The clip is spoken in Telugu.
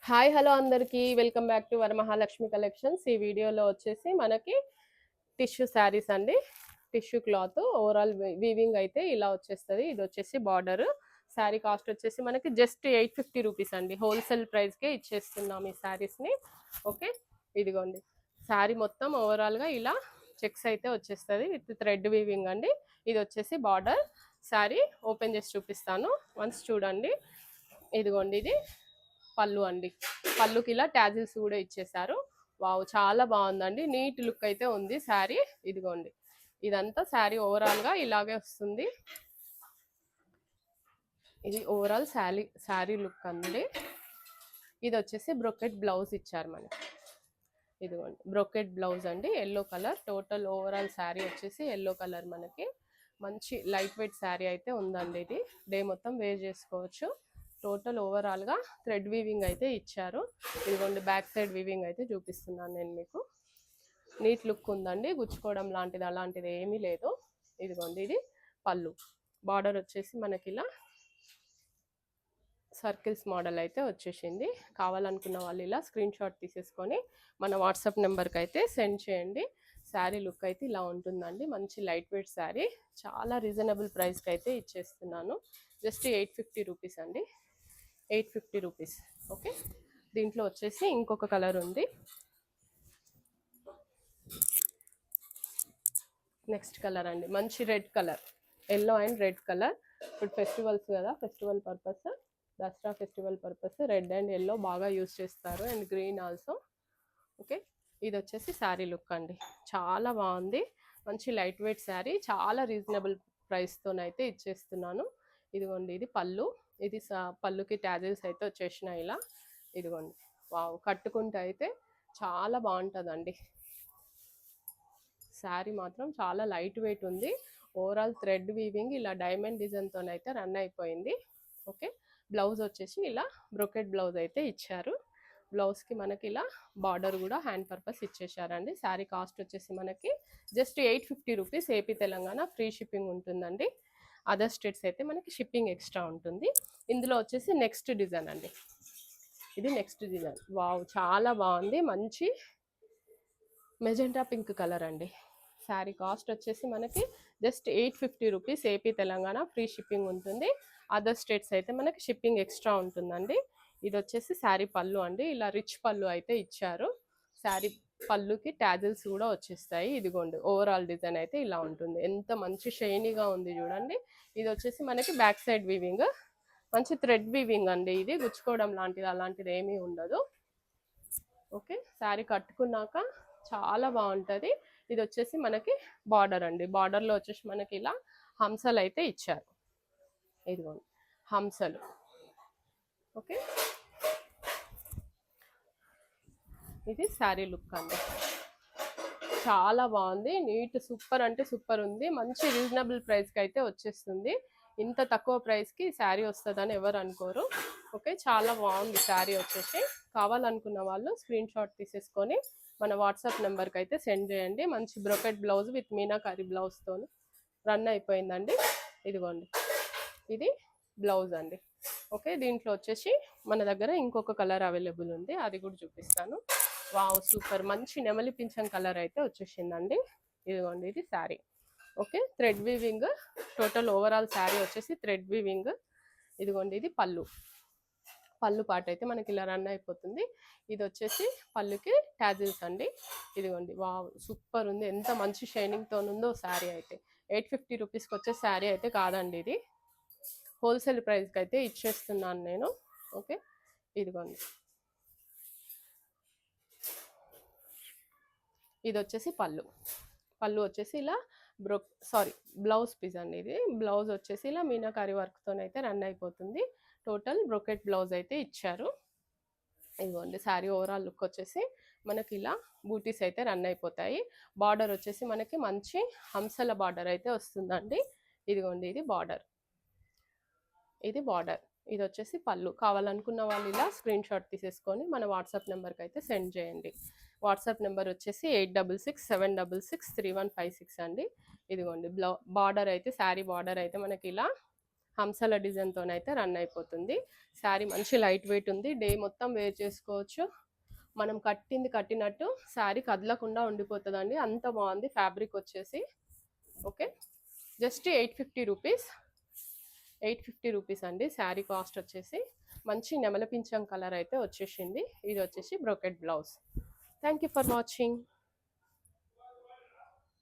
హాయ్ హలో అందరికీ welcome back to Varamahalakshmi collections. ఈ వీడియోలో వచ్చేసి మనకి టిష్యూ శారీస్ అండి. టిష్యూ క్లాత్ ఓవరాల్ వీవింగ్ అయితే ఇలా వచ్చేస్తుంది. ఇది వచ్చేసి బార్డర్. శారీ కాస్ట్ వచ్చేసి మనకి జస్ట్ 850 రూపీస్ అండి. హోల్సేల్ ప్రైస్కే ఇచ్చేస్తున్నాం ఈ శారీస్ని. ఓకే, ఇదిగోండి శారీ మొత్తం ఓవరాల్గా ఇలా చెక్స్ అయితే వచ్చేస్తుంది విత్ థ్రెడ్ వీవింగ్ అండి. ఇది వచ్చేసి బార్డర్. శారీ ఓపెన్ చేసి చూపిస్తాను, వన్స్ చూడండి. ఇదిగోండి ఇది పళ్ళు అండి. పళ్ళుకి ఇలా ట్యాజిల్స్ కూడా ఇచ్చేసారు. వావ్, చాలా బాగుందండి. నీట్ లుక్ అయితే ఉంది శారీ. ఇదిగోండి ఇదంతా శారీ ఓవరాల్గా ఇలాగే వస్తుంది. ఇది ఓవరాల్ శారీ లుక్ అండి. ఇది వచ్చేసి బ్రొకెట్ బ్లౌజ్ ఇచ్చారు మనకి. ఇదిగోండి బ్రొకెట్ బ్లౌజ్ అండి, yellow colour. Total overall sari వచ్చేసి ఎల్లో కలర్. మనకి మంచి లైట్ వెయిట్ శారీ అయితే ఉందండి. ఇది డే మొత్తం వేర్ చేసుకోవచ్చు. టోటల్ ఓవరాల్గా థ్రెడ్ వీవింగ్ అయితే ఇచ్చారు. ఇదిగోండి బ్యాక్ సైడ్ వీవింగ్ అయితే చూపిస్తున్నాను నేను మీకు. నీట్ లుక్ ఉందండి, గుచ్చుకోవడం లాంటిది అలాంటిది ఏమీ లేదు. ఇదిగోండి ఇది పళ్ళు. బార్డర్ వచ్చేసి మనకి ఇలా సర్కిల్స్ మోడల్ అయితే వచ్చేసింది. కావాలనుకున్న వాళ్ళు ఇలా స్క్రీన్ షాట్ తీసేసుకొని మన వాట్సాప్ నెంబర్కి అయితే సెండ్ చేయండి. శారీ లుక్ అయితే ఇలా ఉంటుందండి. మంచి లైట్ వెయిట్ శారీ, చాలా రీజనబుల్ ప్రైస్కి అయితే ఇచ్చేస్తున్నాను. జస్ట్ 850 రూపీస్ అండి, 850 రూపీస్. ఓకే, దీంట్లో వచ్చేసి ఇంకొక కలర్ ఉంది. నెక్స్ట్ కలర్ అండి, మంచి red colour, yellow and red colour. ఇప్పుడు ఫెస్టివల్స్ కదా, festival purpose, Dasara festival purpose red and yellow బాగా యూస్ చేస్తారు, అండ్ గ్రీన్ ఆల్సో. ఓకే, ఇది వచ్చేసి శారీ లుక్ అండి. చాలా బాగుంది, మంచి లైట్ వెయిట్ శారీ, చాలా రీజనబుల్ ప్రైస్తోనైతే ఇచ్చేస్తున్నాను. ఇదిగోండి ఇది పళ్ళు. ఇది పళ్ళుకి ట్యాజిల్స్ అయితే వచ్చేసినాయి ఇలా. ఇదిగోండి వావ్, కట్టుకుంటే అయితే చాలా బాగుంటుందండి. శారీ మాత్రం చాలా లైట్ వెయిట్ ఉంది. ఓవరాల్ థ్రెడ్ వీవింగ్ ఇలా డైమండ్ డిజైన్తోనైతే రన్ అయిపోయింది. ఓకే, బ్లౌజ్ వచ్చేసి ఇలా బ్రొకెట్ బ్లౌజ్ అయితే ఇచ్చారు. బ్లౌజ్కి మనకి ఇలా బార్డర్ కూడా హ్యాండ్ పర్పస్ ఇచ్చేసారండి. శారీ కాస్ట్ వచ్చేసి మనకి just 850 rupees. AP Telangana free shipping ఉంటుందండి. అదర్ స్టేట్స్ అయితే మనకి షిప్పింగ్ ఎక్స్ట్రా ఉంటుంది. ఇందులో వచ్చేసి నెక్స్ట్ డిజైన్ అండి. ఇది నెక్స్ట్ డిజైన్. వావ్, చాలా బాగుంది. మంచి మెజెంటా పింక్ కలర్ అండి. శారీ కాస్ట్ వచ్చేసి మనకి just 850 rupees. AP Telangana free shipping ఉంటుంది. అదర్ స్టేట్స్ అయితే మనకి షిప్పింగ్ ఎక్స్ట్రా ఉంటుందండి. ఇది వచ్చేసి శారీ పళ్ళు అండి. ఇలా రిచ్ పళ్ళు అయితే ఇచ్చారు. శారీ పళ్ళుకి ట్యాజిల్స్ కూడా వచ్చేస్తాయి. ఇదిగోండి ఓవరాల్ డిజైన్ అయితే ఇలా ఉంటుంది. ఎంత మంచి షైనీగా ఉంది చూడండి. ఇది వచ్చేసి మనకి బ్యాక్ సైడ్ వీవింగ్, మంచి థ్రెడ్ వీవింగ్ అండి. ఇది గుచ్చుకోవడం లాంటిది అలాంటిది ఏమీ ఉండదు. ఓకే, శారీ కట్టుకున్నాక చాలా బాగుంటుంది. ఇది వచ్చేసి మనకి బార్డర్ అండి. బార్డర్లో వచ్చేసి మనకి ఇలా హంసలు అయితే ఇచ్చారు. ఇదిగోండి హంసలు. ఓకే, ఇది శారీ లుక్ అండి. చాలా బాగుంది, నీట్, సూపర్ అంటే సూపర్ ఉంది. మంచి రీజనబుల్ ప్రైస్కి అయితే వచ్చేస్తుంది. ఇంత తక్కువ ప్రైస్కి శారీ వస్తుందని ఎవరు అనుకోరు. ఓకే, చాలా బాగుంది శారీ వచ్చేసి. కావాలనుకున్న వాళ్ళు స్క్రీన్ షాట్ తీసేసుకొని మన వాట్సాప్ నెంబర్కి అయితే సెండ్ చేయండి. మంచి బ్రొకెట్ బ్లౌజ్ విత్ మీనాకారి బ్లౌజ్తో రన్ అయిపోయిందండి. ఇదిగోండి ఇది బ్లౌజ్ అండి. ఓకే, దీంట్లో వచ్చేసి మన దగ్గర ఇంకొక కలర్ అవైలబుల్ ఉంది, అది కూడా చూపిస్తాను. వావ్, సూపర్, మంచి నెమలి పింఛన్ కలర్ అయితే వచ్చేసిందండి. ఇదిగోండి ఇది sari. Okay, thread weaving. Total overall sari వచ్చేసి థ్రెడ్ వీవింగ్. ఇదిగోండి ఇది పళ్ళు. పళ్ళు పాట అయితే మనకి ఇలా రన్ అయిపోతుంది. ఇది వచ్చేసి పళ్ళుకి ట్యాజిల్స్ అండి. ఇదిగోండి వావ్, సూపర్ ఉంది. ఎంత మంచి షైనింగ్తో ఉందో శారీ అయితే. 850 రూపీస్కి వచ్చే శారీ అయితే కాదండి, ఇది హోల్సేల్ ప్రైస్కి అయితే ఇచ్చేస్తున్నాను నేను. ఓకే, ఇదిగోండి ఇది వచ్చేసి పళ్ళు. పళ్ళు వచ్చేసి ఇలా బ్లౌజ్ పీస్ అండి. ఇది బ్లౌజ్ వచ్చేసి ఇలా మీనాకారి వర్క్తోనైతే రన్ అయిపోతుంది. టోటల్ బ్రొకెట్ బ్లౌజ్ అయితే ఇచ్చారు. ఇదిగోండి శారీ ఓవరాల్ లుక్ వచ్చేసి మనకి ఇలా బూటీస్ అయితే రన్ అయిపోతాయి. బార్డర్ వచ్చేసి మనకి మంచి హంసల బార్డర్ అయితే వస్తుందండి. ఇదిగోండి ఇది బార్డర్, ఇది బార్డర్. ఇది వచ్చేసి పళ్ళు. కావాలనుకున్న వాళ్ళు ఇలా స్క్రీన్ షాట్ తీసేసుకొని మన వాట్సాప్ నెంబర్కి అయితే సెండ్ చేయండి. వాట్సాప్ నెంబర్ వచ్చేసి 8667663156 అండి. ఇదిగోండి బార్డర్ అయితే, శారీ బార్డర్ అయితే మనకి ఇలా హంసల డిజైన్తోనైతే రన్ అయిపోతుంది. శారీ మంచి లైట్ వెయిట్ ఉంది, డే మొత్తం వేర్ చేసుకోవచ్చు. మనం కట్టినట్టు శారీ కదలకుండా ఉండిపోతుందండి, అంత బాగుంది ఫ్యాబ్రిక్ వచ్చేసి. Okay, just 850 rupees. 850 రూపీస్ అండి శారీ కాస్ట్ వచ్చేసి. మంచి నెమల పింఛం కలర్ అయితే వచ్చేసింది. ఇది వచ్చేసి brocade blouse. Thank you for watching.